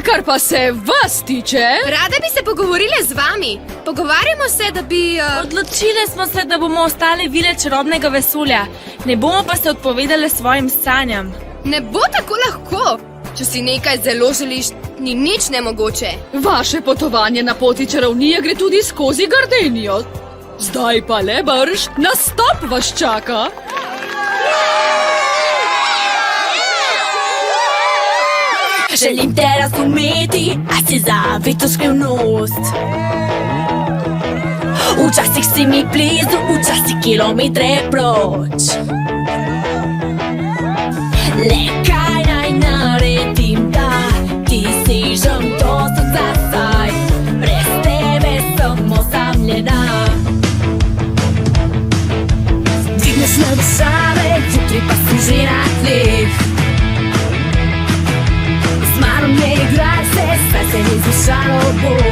Kar pa se vas tiče... Rade bi se pogovorile z vami. Pogovarjamo se, da bi... Odločile smo se, da bomo ostali vile čarobnega vesolja. Ne bomo pa se odpovedali svojim sanjam. Ne bo tako lahko. Če si nekaj zelo želiš, ni nič nemogoče. Vaše potovanje na poti čarovnije gre tudi skozi Gardenijo. Zdaj pa le brž, nastop vas čaka. Želim te razumeti, a si zavito skrivnost. Včasih si mi blizu, včasih kilometre proč. Le kaj naj naredim, da ti sežem to zasaj. Brez tebe sem osamljena. Dvigneš me v šale, jutri pa si že na tleh. Z mano ne igraj se, saj se ni zvišalo bo.